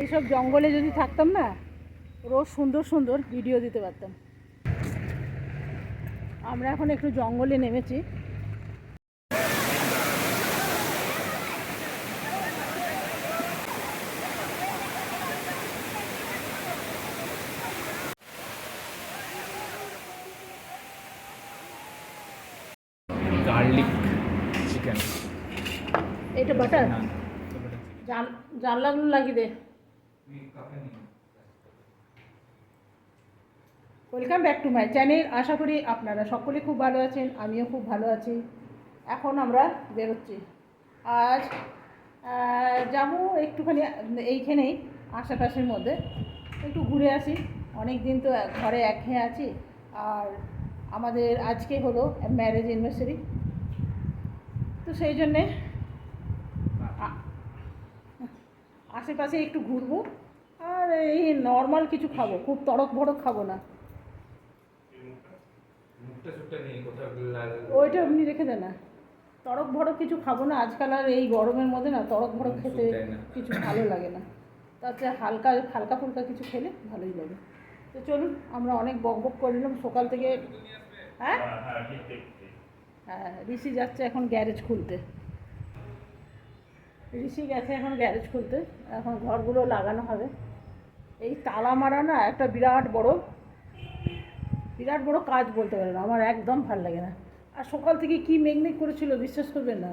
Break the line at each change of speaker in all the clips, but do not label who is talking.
এইসব জঙ্গলে যদি থাকতাম না, রোজ সুন্দর সুন্দর ভিডিও দিতে পারতাম। আমরা এখন একটু জঙ্গলে নেমেছি।
গার্লিক চিকেন,
এটা বাটার জানলাগুলো লাগিয়ে দে। Welcome back to my channel. আশা করি আপনারা সকলে খুব ভালো আছেন, আমিও খুব ভালো আছি। এখন আমরা বেরোচ্ছি। আজ যাবো একটুখানি এইখানেই আশেপাশের মধ্যে একটু ঘুরে আসি। অনেক দিন তো ঘরে একঘেয়ে আছি। আর আমাদের আজকে হলো ম্যারেজ অ্যানিভার্সারি, তো সেই জন্যে আশেপাশে একটু ঘুরবো। আর এই নর্মাল কিছু খাবো, খুব তড়ক ভড়ক খাবো না। ওইটা এমনি রেখে দে না, তড়ক ভড়ক কিছু খাবো না আজকাল। আর এই গরমের মধ্যে না তড়ক ভড়ক খেতে কিছু ভালো লাগে না। তাতে হালকা হালকা ফুলকা কিছু খেলে ভালোই লাগে। তো চলুন, আমরা অনেক বক বক করলাম সকাল থেকে। হ্যাঁ হ্যাঁ, ঋষি যাচ্ছে এখন গ্যারেজ খুলতে। ঋষি গেছে এখন গ্যারেজ খুলতে। এখন ঘরগুলো লাগানো হবে। এই তালা মারা না একটা বিরাট বড় কাজ বলতে পারেন। আমার একদম ভাল লাগে না। আর সকাল থেকে কি মেঘমেঘ করেছিল বিশ্বাস করবেন না।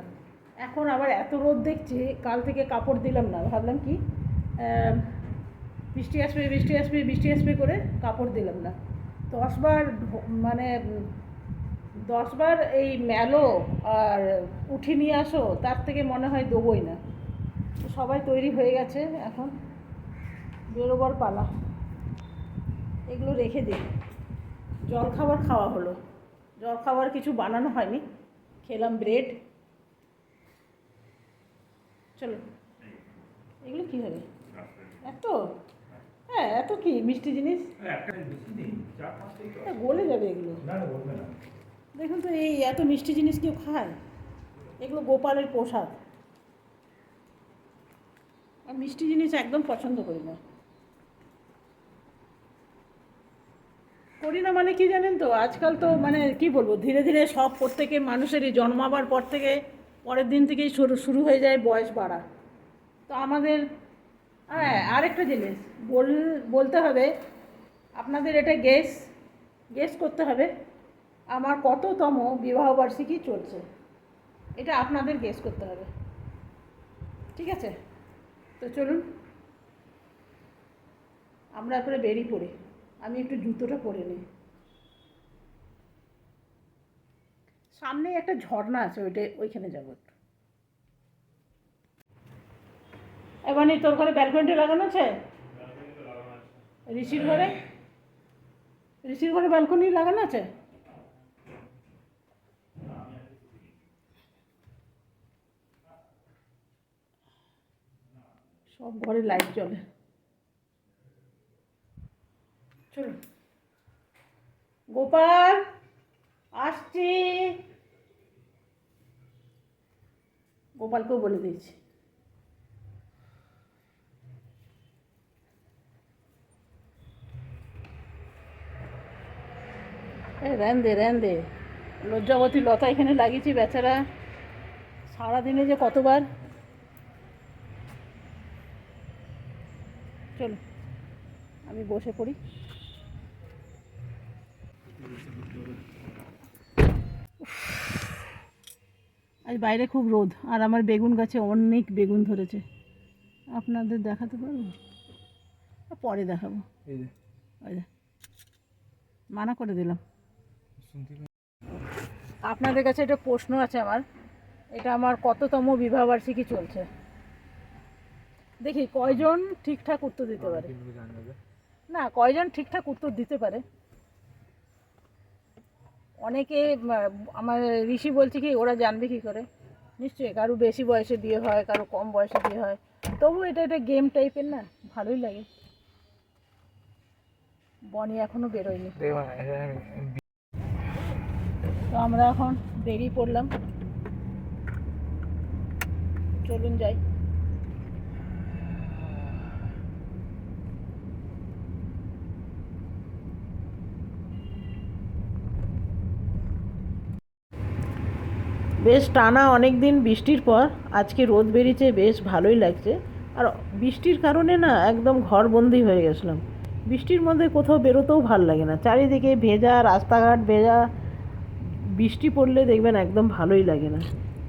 এখন আবার এত রোদ দেখছি। কাল থেকে কাপড় দিলাম না, ভাবলাম কি বৃষ্টি আসবে বৃষ্টি আসবে বৃষ্টি আসবে করে কাপড় দিলাম না। 10 বার মানে 10 বার এই মেলো আর উঠে নিয়ে আসো, তার থেকে মনে হয় দেবোই না। সবাই তৈরি হয়ে গেছে, এখন বেরোবার পালা। এগুলো রেখে দিই। জলখাবার খাওয়া হলো, জলখাবার কিছু বানানো হয়নি, খেলাম ব্রেড। চলো, এগুলো কী হবে এত? হ্যাঁ, এত কি মিষ্টি জিনিস, গলে যাবে এগুলো। দেখুন তো, এই এত মিষ্টি জিনিস কেউ খায়? এগুলো গোপালের পোশাক। আর মিষ্টি জিনিস একদম পছন্দ করি না। করি না মানে কি জানেন তো, আজকাল তো মানে কি বলবো, ধীরে ধীরে সব প্রত্যেকের মানুষেরই জন্মাবার পর থেকে পরের দিন থেকেই শুরু হয়ে যায় বয়স বাড়া। তো আমাদের হ্যাঁ, আরেকটা জিনিস বলতে হবে আপনাদের, এটা গেস করতে হবে আমার কততম বিবাহবার্ষিকী চলছে। এটা আপনাদের গেস করতে হবে, ঠিক আছে? তো চলুন আমরা এরপরে বেরিয়ে পড়ি। আমি একটু জুতোটা পরে নিই। সামনে একটা ঝর্ণা আছে, ওইখানে যাবো একটু। এবার তোর ঘরে ব্যালকনিটা লাগানো আছে? ঋষির ঘরে ব্যালকনি লাগানো আছে? সব ঘরে লাইট জ্বলে। চলো, গোপাল আসছি। গোপালকেও বলে দিয়েছি। রেন দে লজ্জাবতী লতা এখানে লাগিয়েছি, বেচারা সারাদিনে যে কতবার। চলো, আমি বসে পড়ি। আজ বাইরে খুব রোদ, আর আমার বেগুন গাছে অনেক বেগুন ধরেছে। আপনাদের দেখাতে পারবো? পরে দেখাবো। মানা করে দিলাম। আপনাদের কাছে একটা প্রশ্ন আছে আমার। এটা আমার কততম বিবাহবার্ষিকী চলছে, দেখি কয়জন ঠিকঠাক উত্তর দিতে পারে। না, কয়জন ঠিকঠাক উত্তর দিতে পারে। অনেকে আমার ঋষি বলছে কি ওরা জানবে কি করে। নিশ্চয়ই কারো বেশি বয়সে বিয়ে হয়, কারো কম বয়সে বিয়ে হয়। তবু এটা একটা গেম টাইপের না, ভালোই লাগে। বনি এখনো বেরোয়নি। তো আমরা এখন বেরিয়ে পড়লাম। চলুন যাই। বেশ টানা অনেক দিন বৃষ্টির পর আজকে রোদ বেরিয়েছে, বেশ ভালোই লাগছে। আর বৃষ্টির কারণে না একদম ঘরবন্দি হয়ে গেছিলাম। বৃষ্টির মধ্যে কোথাও বেরোতেও ভাল লাগে না, চারিদিকে ভেজা, রাস্তাঘাট ভেজা। বৃষ্টি পড়লে দেখবেন একদম ভালোই লাগে না।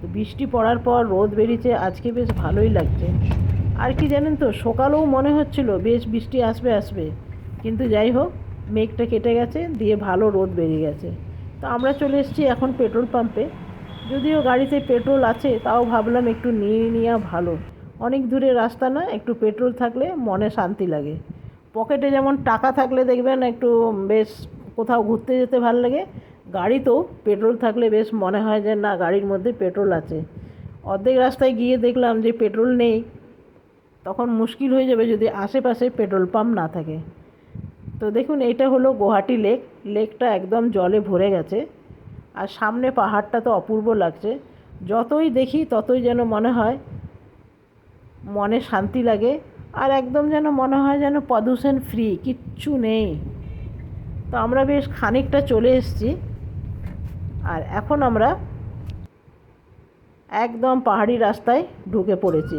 তো বৃষ্টি পড়ার পর রোদ বেরিয়েছে, আজকে বেশ ভালোই লাগছে। আর কি জানেন তো, সকালেও মনে হচ্ছিল বেশ বৃষ্টি আসবে আসবে, কিন্তু যাই হোক, মেঘটা কেটে গেছে, দিয়ে ভালো রোদ বেরিয়ে গেছে। তো আমরা চলে এসেছি এখন পেট্রোল পাম্পে। যদিও গাড়িতে পেট্রোল আছে, তাও ভাবলাম একটু নিয়ে নেওয়া ভালো। অনেক দূরের রাস্তা না, একটু পেট্রোল থাকলে মনে শান্তি লাগে। পকেটে যেমন টাকা থাকলে দেখবেন একটু বেশ কোথাও ঘুরতে যেতে ভালো লাগে, গাড়িতেও পেট্রোল থাকলে বেশ মনে হয় যে না, গাড়ির মধ্যে পেট্রোল আছে। অর্ধেক রাস্তায় গিয়ে দেখলাম যে পেট্রোল নেই, তখন মুশকিল হয়ে যাবে যদি আশেপাশে পেট্রোল পাম্প না থাকে। তো দেখুন, এটা হলো গুয়াহাটি লেক। লেকটা একদম জলে ভরে গেছে, আর সামনে পাহাড়টা তো অপূর্ব লাগছে। যতই দেখি ততই যেন মনে হয় মনে শান্তি লাগে, আর একদম যেন মনে হয় যেন পলিউশন ফ্রি, কিচ্ছু নেই। তো আমরা বেশ খানিকটা চলে এসেছি, আর এখন আমরা একদম পাহাড়ি রাস্তায় ঢুকে পড়েছি।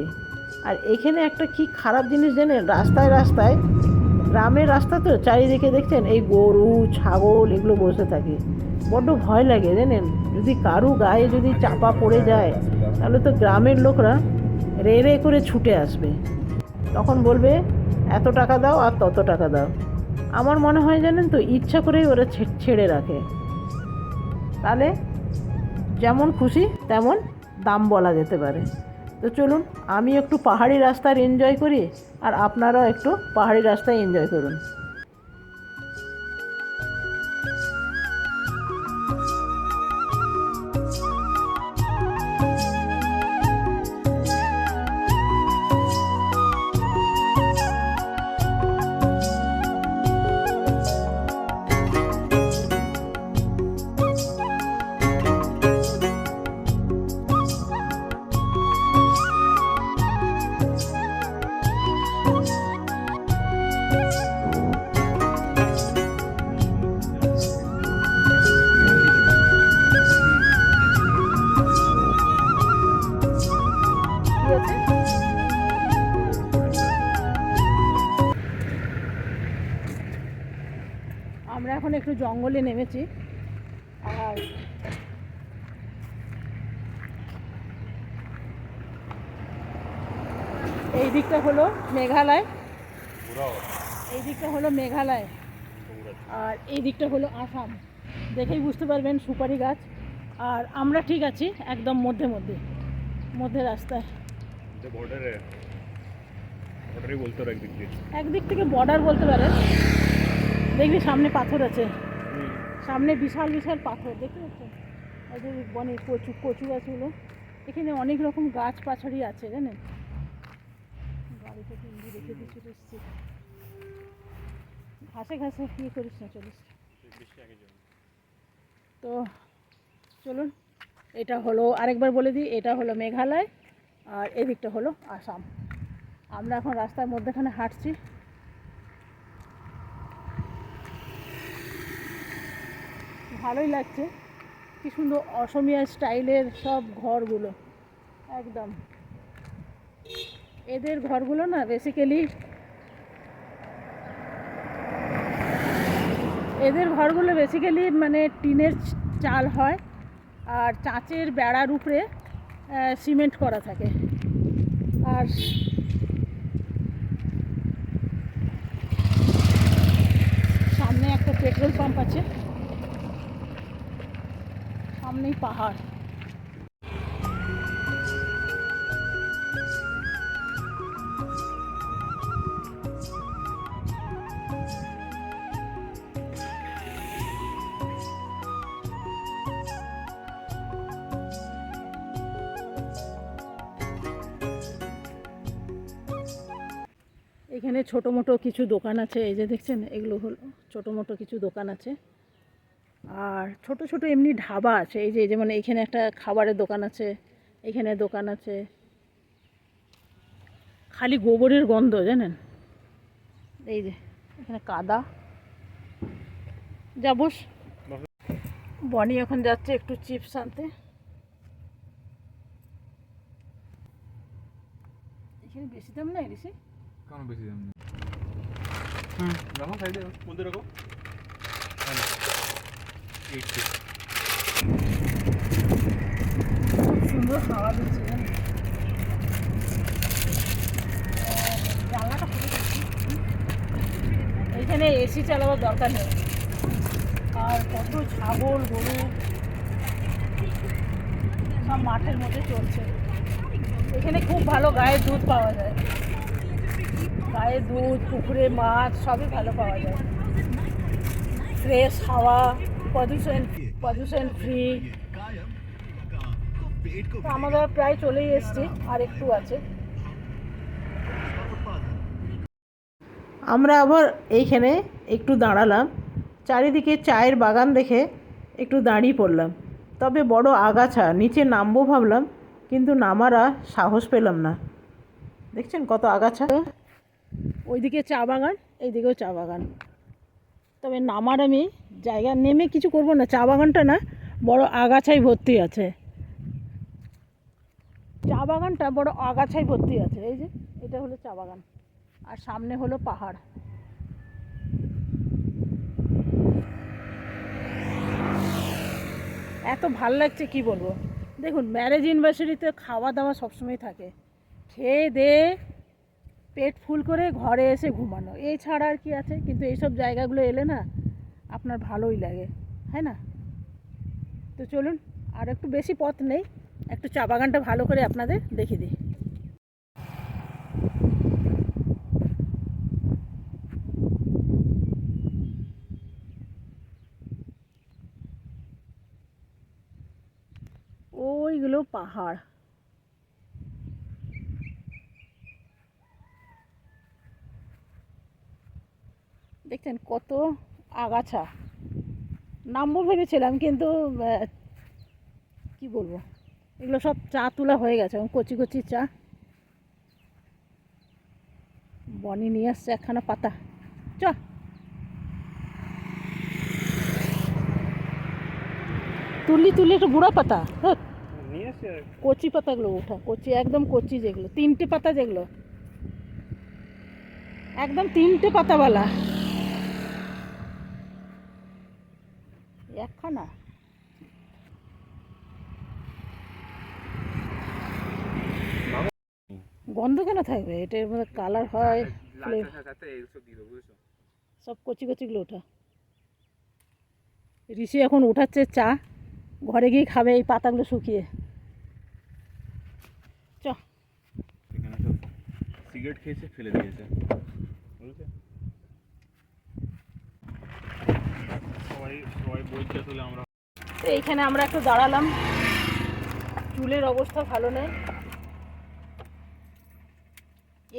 আর এখানে একটা কি খারাপ জিনিস জানেন, রাস্তায় রাস্তায়, গ্রামের রাস্তা তো চারিদিকে দেখছেন এই গরু ছাগল এগুলো বসে থাকে। বড্ড ভয় লাগে জানেন, যদি কারু গায়ে যদি চাপা পড়ে যায়, তাহলে তো গ্রামের লোকরা রে রে করে ছুটে আসবে, তখন বলবে এত টাকা দাও আর তত টাকা দাও। আমার মনে হয় জানেন তো, ইচ্ছা করেই ওরা ছেড়ে রাখে, তাহলে যেমন খুশি তেমন দাম বলা যেতে পারে। তো চলুন, আমি একটু পাহাড়ি রাস্তার এনজয় করি, আর আপনারাও একটু পাহাড়ি রাস্তায় এনজয় করুন। আমরা এখন একটু জঙ্গলে নেমেছি, আর এই দিকটা হলো মেঘালয়, এই দিকটা হলো মেঘালয়, আর এই দিকটা হলো আসাম। দেখেই বুঝতে পারবেন সুপারি গাছ। আর আমরা ঠিক আছি একদম মধ্যে মধ্যে মধ্যে রাস্তায়। একদিক থেকে বর্ডার বলতে পারেন। দেখবি সামনে পাথর আছে, সামনে বিশাল বিশাল পাথর দেখতে পাচ্ছেন। এই যে বনে কচু কচু গাছগুলো, এখানে অনেক রকম গাছ পাছাড়ি আছে জানেন। গাড়িতে তিনটি রেখে দিয়ে চলে এসছি, ঘাসে ঘাসে ইয়ে করিস না, চলিস। তো চলুন, এটা হলো, আরেকবার বলে দিই, এটা হলো মেঘালয়, আর এদিকটা হলো আসাম। আমরা এখন রাস্তার মধ্যেখানে হাঁটছি। ভালোই লাগছে, কি সুন্দর অসমীয়া স্টাইলের সব ঘরগুলো একদম। এদের ঘরগুলো না বেসিক্যালি, মানে টিনের চাল হয়, আর চাঁচের বেড়ার উপরে সিমেন্ট করা থাকে। আর সামনে একটা পেট্রোল পাম্প আছে, সামনেই পাহাড়। এখানে ছোটো মোটো কিছু দোকান আছে, এই যে দেখছেন, এগুলো হলো ছোটো মোটো কিছু দোকান আছে। আর ছোট ছোট এমনি ধাবা আছে, এই যে যেমন এখানে একটা খাবারের দোকান আছে, এখানে দোকান আছে। খালি গোবরের গন্ধ জানেন, এই যে এখানে কাদা। যাবো, বনি এখন যাচ্ছে একটু চিপস আনতে। এখানে বেশি দাম নাই ঋষি?
কেন বেশি দাম নেই? রাখো সাইডে, বলতে রাখো। 80।
খুব সুন্দর হাওয়া দিচ্ছে জানেন। জানলাটা খুলে দিচ্ছি। এইখানে এসি চালাবার দরকার নেই। আর কত ছাগল গরু সব মাঠের মধ্যে চলছে। এখানে খুব ভালো গায়ের দুধ পাওয়া যায়। গায়ের দুধ, পুকুরে মাছ সবই ভালো পাওয়া যায়। ফ্রেশ হাওয়া, পলিউশন ফ্রি। তো আমরা প্রায় চলেই এসেছি, আর একটু আছে। আমরা আবার এইখানে একটু দাঁড়ালাম, চারিদিকে চায়ের বাগান দেখে একটু দাঁড়িয়ে পড়লাম। তবে বড় আগাছা, নিচে নামবো ভাবলাম, কিন্তু নামার আর সাহস পেলাম না। দেখছেন কত আগাছা। ওইদিকে চা বাগান, এইদিকেও চা বাগান। তবে নামার আমি জায়গা, নেমে কিছু করব না। চা বাগানটা না বড় আগাছায় ভর্তি আছে। চা বাগানটা বড় আগাছায় ভর্তি আছে। এই যে এটা হলো চা বাগান, আর সামনে হলো পাহাড়। এত ভাল লাগছে কি বলবো। দেখুন, ম্যারেজ ইউনিভার্সিটিতে খাওয়া দাওয়া সবসময় থাকে, খেয়ে দেয়ে পেট ফুল করে ঘরে এসে ঘুমানো, এছাড়া আর কি আছে। কিন্তু এইসব জায়গাগুলো এলে না আপনার ভালোই লাগে, হ্যাঁ না? তো চলুন, আর একটু বেশি পথ নেই, একটু চা বাগানটা ভালো করে আপনাদের দেখিয়ে দিই। ওইগুলো পাহাড়, দেখছেন কত আগাছা। নামবো ভেবেছিলাম, কিন্তু কি বলবো, এগুলো সব চা তোলা হয়ে গেছে, কচি কচি চা। বনি নিয়ে আসছে একখানা পাতা। চ, তুললি একটু বুড়া পাতা, হ্যাঁ কচি পাতাগুলো ওঠা, কচি একদম কচি, যেগুলো 3টে পাতা, যেগুলো একদম 3টে পাতাওয়ালা একখানা। গন্ধ কেন থাকবে, এটার মধ্যে কালার হয়, সব কচি কচিগুলো ওঠা। ঋষি এখন উঠাচ্ছে চা, ঘরে গিয়ে খাবে এই পাতাগুলো শুকিয়ে। চ,
সিগারেট খেয়েছে, ফেলে দিয়েছে।
তো এইখানে আমরা একটু দাঁড়ালাম, চুলের অবস্থা ভালো নেই।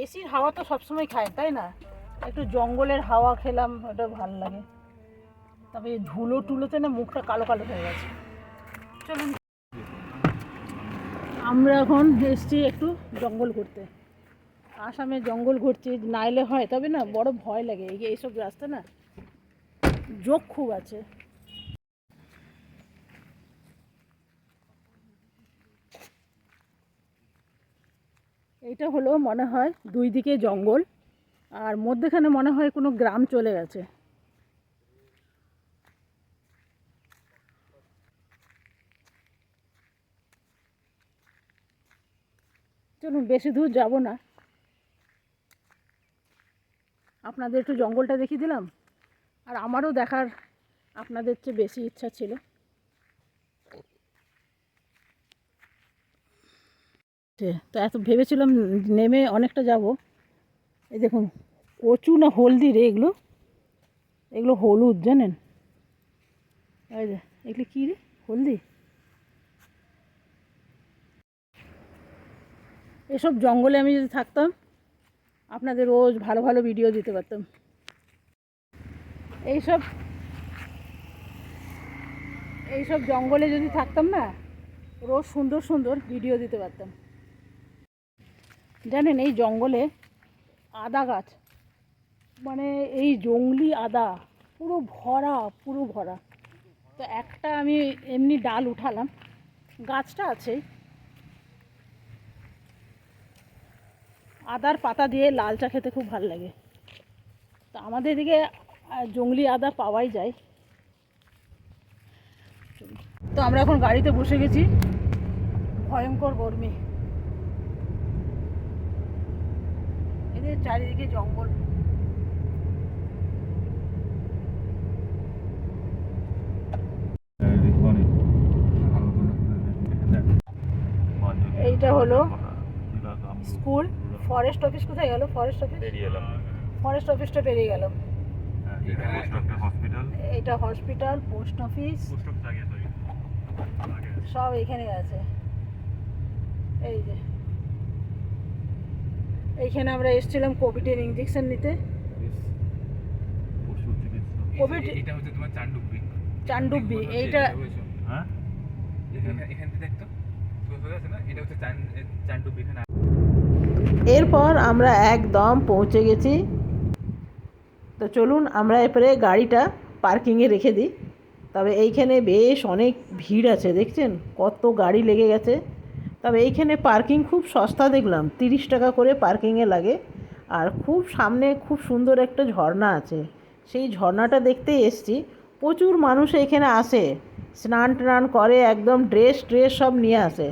এসির হাওয়া তো সবসময় খায়, তাই না? একটু জঙ্গলের হাওয়া খেলাম, ওটা ভালো লাগে। তবে ধুলো টুলোতে না মুখটা কালো কালো হয়ে গেছে। চলুন, আমরা এখন এসছি একটু জঙ্গল ঘুরতে। আসামে জঙ্গল ঘুরছি, না এলে হয়, তবে না বড় ভয় লাগে। এইসব রাস্তা না জোক খুব আছে। এইটা হলো মনে হয় 2 দিকে জঙ্গল, আর মধ্যেখানে মনে হয় কোনো গ্রাম চলে গেছে। চলুন, বেশি দূর যাব না, আপনাদের একটু জঙ্গলটা দেখিয়ে দিলাম। আর আমারও দেখার আপনাদের চেয়ে বেশি ইচ্ছা ছিল। তো এত ভেবেছিলাম নেমে অনেকটা যাব। এই দেখুন, কচু না হলদি রে এগুলো, এগুলো হলুদ জানেন। এই যে এগুলো কী রে, হলদি। এসব জঙ্গলে আমি যদি থাকতাম, আপনাদের রোজ ভালো ভালো ভিডিও দিতে পারতাম। এইসব জঙ্গলে যদি থাকতাম না, রোজ সুন্দর সুন্দর ভিডিও দিতে পারতাম। জানেন, এই জঙ্গলে আদা গাছ, মানে এই জংলি আদা পুরো ভরা, পুরো ভরা। তো একটা আমি এমনি ডাল উঠালাম, গাছটা আছে, আদার পাতা দিয়ে লাল চা খেতে খুব ভালো লাগে। তো আমাদের এদিকে জংলি আদা পাওয়াই যায়। তো আমরা এখন গাড়িতে বসে গেছি। ভয়ঙ্কর গরমি, এদের চারিদিকে জঙ্গল। এইটা হলো স্কুল। ফরেস্ট অফিস কোথায় গেল? ফরেস্ট অফিস, ফরেস্ট অফিসটা পেরিয়ে গেল। এটা হসপিটাল, পোস্ট অফিস সব এখানে আছে। এই যে এইখানে আমরা এসেছিলাম কোভিডের ইঞ্জেকশন নিতে। কোভিড
এটা হচ্ছে তোমার চান্ডুবি।
চান্ডুবি এইটা
হ্যাঁ, এখান থেকে দেখতো আছে না, এটা হচ্ছে চান্ডুবি। এখানে
এরপর আমরা একদম পৌঁছে গেছি। তো চলুন আমরা এরপরে গাড়িটা পার্কিংয়ে রেখে দিই। তবে এইখানে বেশ অনেক ভিড় আছে, দেখছেন কত গাড়ি লেগে গেছে। তবে এইখানে পার্কিং খুব সস্তা দেখলাম, 30 টাকা করে পার্কিংয়ে লাগে। আর খুব সামনে খুব সুন্দর একটা ঝর্ণা আছে, সেই ঝর্ণাটা দেখতেই এসছি। প্রচুর মানুষ এখানে আসে, স্নান টান করে, একদম ড্রেস সব নিয়ে আসে।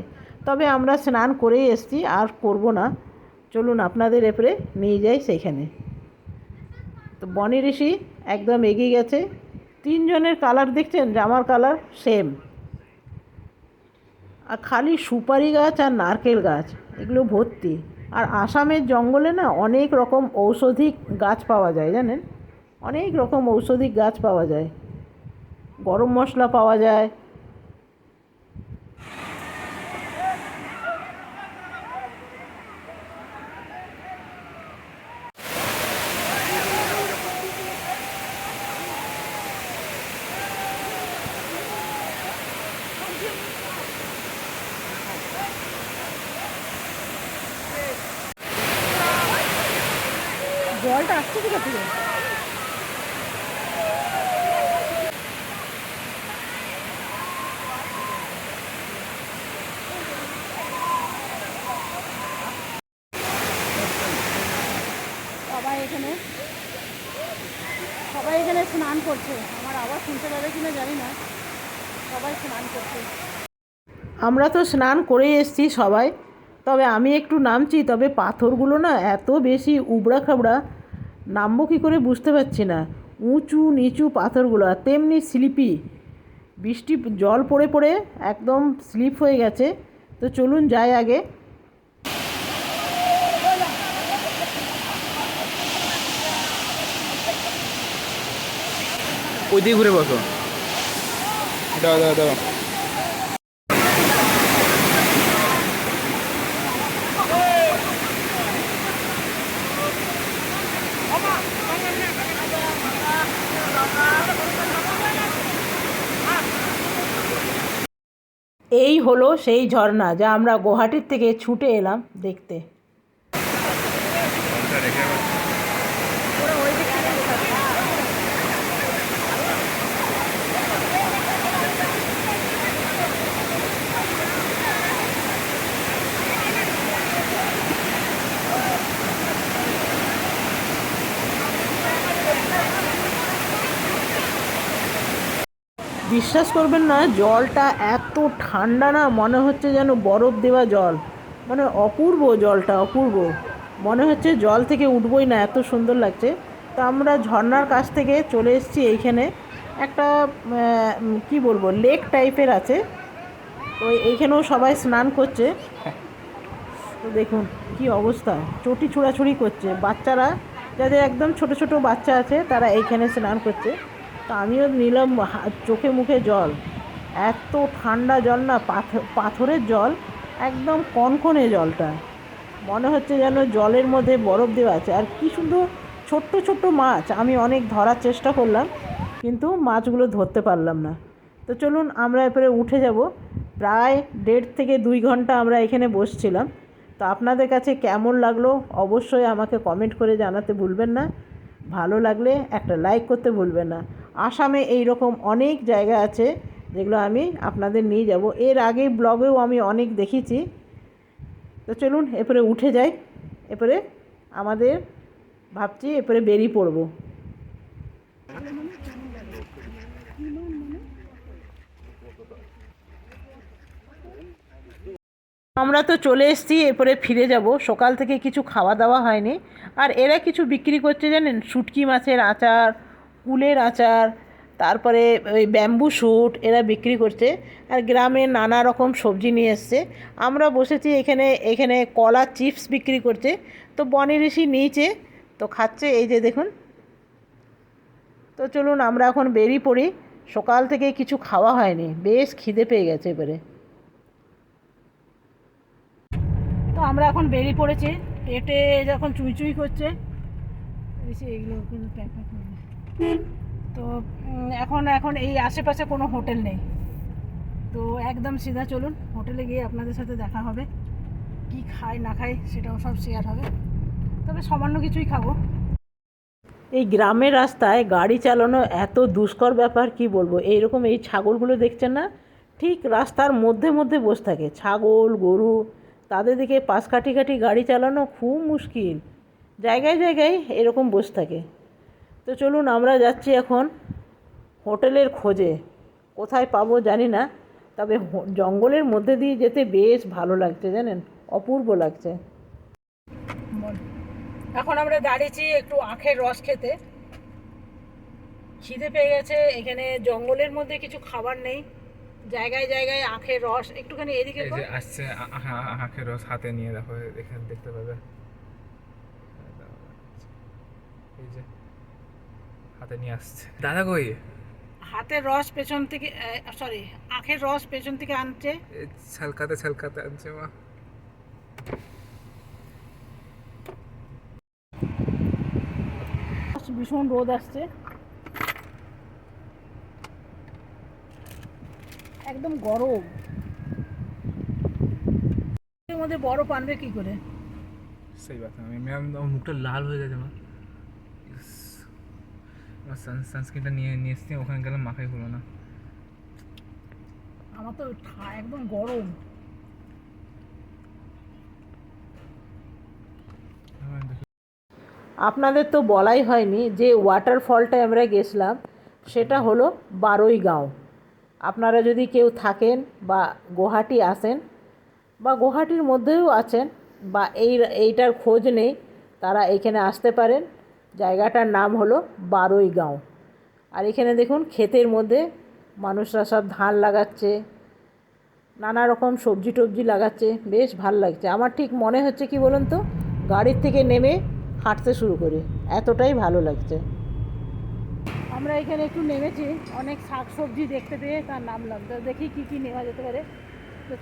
তবে আমরা স্নান করেই এসছি, আর করব না। চলুন আপনাদের এরপরে নিয়ে যাই সেইখানে। তো বনি ঋষি একদম এগিয়ে গেছে। 3 জনের কালার দেখছেন, জামার কালার সেম। আর খালি সুপারি গাছ আর নারকেল গাছ, এগুলো ভর্তি। আর আসামের জঙ্গলে না অনেক রকম ঔষধি গাছ পাওয়া যায়, জানেন, অনেক রকম ঔষধি গাছ পাওয়া যায়, গরম মশলা পাওয়া যায়। জলটা আসছে কোথা থেকে? সবাই এখানে স্নান করছে। আমার আবার শুনতে পাবে কিনা জানি না, সবাই স্নান করছে। আমরা তো স্নান করেই এসেছি সবাই। তবে আমি একটু নামছি, তবে পাথরগুলো না এত বেশি উবড়া খাবড়া, নামবো কী করে বুঝতে পারছি না। উঁচু নিচু পাথরগুলো, আর তেমনি স্লিপি, বৃষ্টি জল পড়ে পড়ে একদম স্লিপ হয়ে গেছে। তো চলুন যাই আগে।
ওই দিকে ঘুরে বসো। দাও দাও দাও।
এই হলো সেই ঝর্ণা যা আমরা গুয়াহাটির থেকে ছুটে এলাম দেখতে। বিশ্বাস করবেন না, জলটা এত ঠান্ডা না, মনে হচ্ছে যেন বরফ দেওয়া জল। মানে অপূর্ব, জলটা অপূর্ব, মনে হচ্ছে জল থেকে উঠবই না, এত সুন্দর লাগছে। তো আমরা ঝর্ণার কাছ থেকে চলে এসেছি এইখানে। একটা কি বলবো, লেক টাইপের আছে। তো এইখানেও সবাই স্নান করছে। তো দেখুন কি অবস্থা, চটি ছোড়াছুড়ি করছে বাচ্চারা, যাদের একদম ছোট ছোট বাচ্চা আছে তারা এইখানে স্নান করছে। তো আমিও নিলাম, চোখে মুখে জল। এত ঠান্ডা জল না, পাথরের জল, একদম কনকনে জলটা, মনে হচ্ছে যেন জলের মধ্যে বরফ দেওয়া আছে। আর কি সুন্দর ছোট্ট ছোট্ট মাছ, আমি অনেক ধরার চেষ্টা করলাম কিন্তু মাছগুলো ধরতে পারলাম না। তো চলুন আমরা এরপরে উঠে যাব। প্রায় 1.5 থেকে 2 ঘন্টা আমরা এখানে বসছিলাম। তো আপনাদের কাছে কেমন লাগলো অবশ্যই আমাকে কমেন্ট করে জানাতে ভুলবেন না। ভালো লাগলে একটা লাইক করতে ভুলবেন না। আসামে এই রকম অনেক জায়গা আছে যেগুলো আমি আপনাদের নিয়ে যাব, এর আগে ব্লগেও আমি অনেক দেখেছি। তো চলুন এরপরে উঠে যাই। এরপরে আমাদের ভাবছি এরপরে বেরিয়ে পড়বো। আমরা তো চলে এসেছি, এরপরে ফিরে যাব। সকাল থেকে কিছু খাওয়া দাওয়া হয়নি। আর এরা কিছু বিক্রি করছে জানেন, শুটকি মাছের আচার, কুলের আচার, তারপরে ওই ব্যাম্বু শ্যুট এরা বিক্রি করছে। আর গ্রামে নানা রকম সবজি নিয়ে এসছে। আমরা বসেছি এখানে, এখানে কলা চিপস বিক্রি করছে। তো বনি ঋষি নিয়েছে, তো খাচ্ছে, এই যে দেখুন। তো চলুন আমরা এখন বেরিয়ে পড়ি। সকাল থেকে কিছু খাওয়া হয়নি, বেশ খিদে পেয়ে গেছে এবারে। তো আমরা এখন বেরিয়ে পড়েছি, পেটে যখন চুই করছে এগুলো তো এখন এখন এই আশেপাশে কোনো হোটেল নেই, তো একদম সিধা চলুন হোটেলে গিয়ে আপনাদের সাথে দেখা হবে। কি খাই না খাই সেটাও সব শেয়ার হবে, তবে সামান্য কিছুই খাবো। এই গ্রামের রাস্তায় গাড়ি চালানো এত দুষ্কর ব্যাপার, কি বলবো। এইরকম এই ছাগলগুলো দেখছেন না, ঠিক রাস্তার মধ্যে মধ্যে বসে থাকে, ছাগল গরু, তাদের দিকে পাশ কাটি কাটি গাড়ি চালানো খুব মুশকিল। জায়গায় জায়গায় এরকম বসে থাকে। তো চলুন আমরা যাচ্ছি এখন হোটেলের খোঁজে। কোথায় পাবো জানি না, তবে জঙ্গলের মধ্যে দিয়ে যেতে বেশ ভালো লাগছে জানেন, অপূর্ব লাগছে। এখন আমরা দাঁড়িয়েছি একটু আখের রস খেতে, খিদে পেয়ে গেছে। এখানে জঙ্গলের মধ্যে কিছু খাবার নেই, জায়গায় জায়গায় আখের রস। একটুখানি এদিকে
এই যে আসছে আখের রস হাতে নিয়ে, দেখো এখানে দেখতে পাবে, এই যে হাতে নিয়ে আসছে। দাদা কই?
হাতের রস পেছন থেকে, সরি, আখের রস পেছন থেকে আনছে,
ছালকাতে ছালকাতে আনছে মা।
ভীষণ রোদ আসছে, একদম গরম। এর মধ্যে বরফ আনবে কি করে?
সেই কথা, আমার মুখটা লাল হয়ে যাচ্ছে মা। সানস্ক্রিনটা নিয়ে এসছি, ওখানে গেলাম মাখাই হলো না।
আমার তো একদম গরম। আপনাদের তো বলাই হয়নি যে ওয়াটারফলটায় আমরা গেছিলাম সেটা হলো বারৈগাঁও। আপনারা যদি কেউ থাকেন বা গুয়াহাটি আসেন বা গুয়াহাটির মধ্যেও আছেন বা এইটার খোঁজ নেই, তারা এখানে আসতে পারেন। জায়গাটার নাম হলো বারৈগাঁও। আর এখানে দেখুন ক্ষেতের মধ্যে মানুষরা সব ধান লাগাচ্ছে, নানা রকম সবজি টবজি লাগাচ্ছে, বেশ ভাল লাগছে। আমার ঠিক মনে হচ্ছে কি বলুন তো, গাড়ির থেকে নেমে হাঁটতে শুরু করি, এতটাই ভালো লাগছে। আমরা এখানে একটু নেমেছি, অনেক শাক সবজি দেখতে পেয়ে তার নামলাম। তো দেখি কি কি নেওয়া যেতে পারে। তো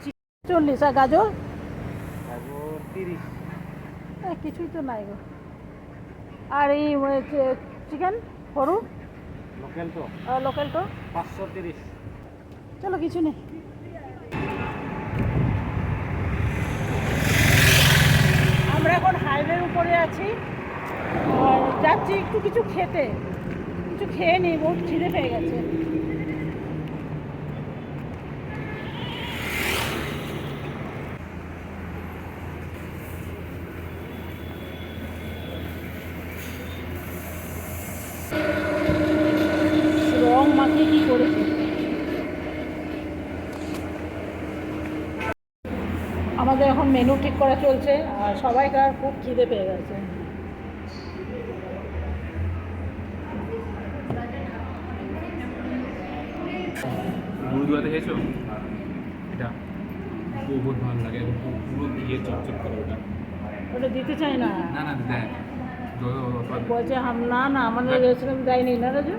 40 আর গাজর
30,
কিছুই তো নাই গো। আর এই চিকেন সরু লোকাল তো
530।
চলো কিছু নেই। আমরা এখন হাইওয়ের উপরে আছি, আর যাচ্ছি একটু কিছু খেতে, কিছু খেয়ে নিই, বহুত খিদে পেয়ে গেছে। রং মাখিয়ে কি করেছে। আমাদের এখন মেনু ঠিক করা চলছে, আর সবাইকার খুব খিদে পেয়ে গেছে।
গুরুদুয়াতে খেয়েছো? এটা বহুত ভালো লাগে, পুরো ঘিয়ে চকচক করে ওটা।
ওটা দিতে চাই না,
না না দেয়,
বলছে না না আমাদের রেস্টুরেন্ট দেয়নি না রাজু।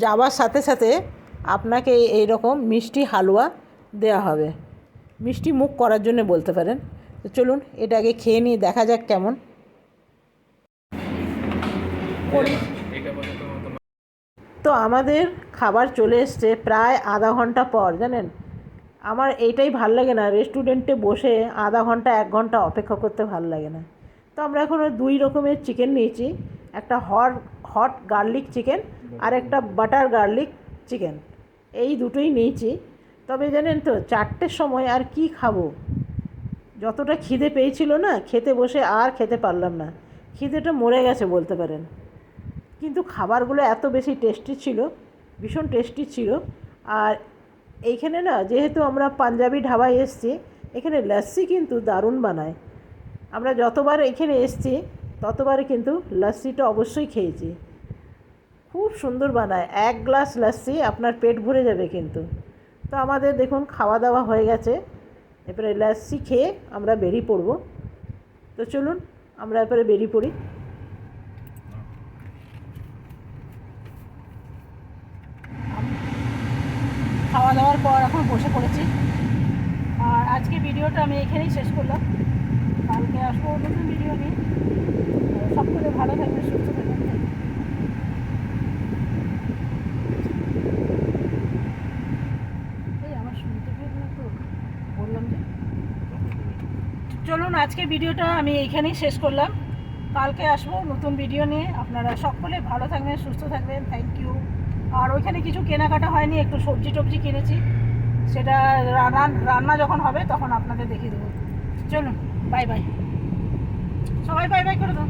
যাওয়ার সাথে সাথে আপনাকে এই রকম মিষ্টি হালুয়া দেওয়া হবে, মিষ্টি মুখ করার জন্য বলতে পারেন। তো চলুন এটা আগে খেয়ে নিই, দেখা যাক কেমন। তো আমাদের খাবার চলে এসছে প্রায় আধা ঘন্টা পর, জানেন। আমার এইটাই ভাল লাগে না, রেস্টুরেন্টে বসে আধা ঘন্টা 1 ঘন্টা অপেক্ষা করতে ভাল লাগে না। তো আমরা এখন 2 রকমের চিকেন নিয়েছি, একটা হট গার্লিক চিকেন আর একটা বাটার গার্লিক চিকেন, এই দুটোই নিয়েছি। তবে জানেন তো 4টের সময় আর কি খাবো, যতটা খিদে পেয়েছিল না, খেতে বসে আর খেতে পারলাম না, খিদেটা মরে গেছে বলতে পারেন। কিন্তু খাবারগুলো এত বেশি টেস্টি ছিল, ভীষণ টেস্টি ছিল। আর এইখানে না, যেহেতু আমরা পাঞ্জাবি ধাবায় এসেছি, এখানে লস্যি কিন্তু দারুণ বানায়। আমরা যতবার এখানে এসেছি ততবারই কিন্তু লস্যিটা অবশ্যই খেয়েছি, খুব সুন্দর বানায়। এক গ্লাস লস্যি আপনার পেট ভরে যাবে কিন্তু। তো আমাদের দেখুন খাওয়া দাওয়া হয়ে গেছে, এরপরে লস্যি খেয়ে আমরা বেরিয়ে পড়ব। তো চলুন আমরা এরপরে বেরিয়ে পড়ি। খাওয়া দাওয়ার পর এখন বসে পড়েছি। আর আজকে ভিডিওটা আমি এখানেই শেষ করলাম, কালকে আসবো নতুন ভিডিও নিয়ে। সকলে ভালো থাকবেন, সুস্থ থাকবেন। এই আমার শুনতে পেয়ে তো বললাম যে চলুন আজকে ভিডিওটা আমি এইখানেই শেষ করলাম, কালকে আসবো নতুন ভিডিও নিয়ে। আপনারা সকলে ভালো থাকবেন, সুস্থ থাকবেন। Thank you. আর ওইখানে কিছু কেনাকাটা হয়নি, একটু সবজি টবজি কিনেছি, সেটা রান্না যখন হবে তখন আপনাদের দেখিয়ে দেবো। চলুন, বাই বাই। সবাই বাই বাই করে দাও।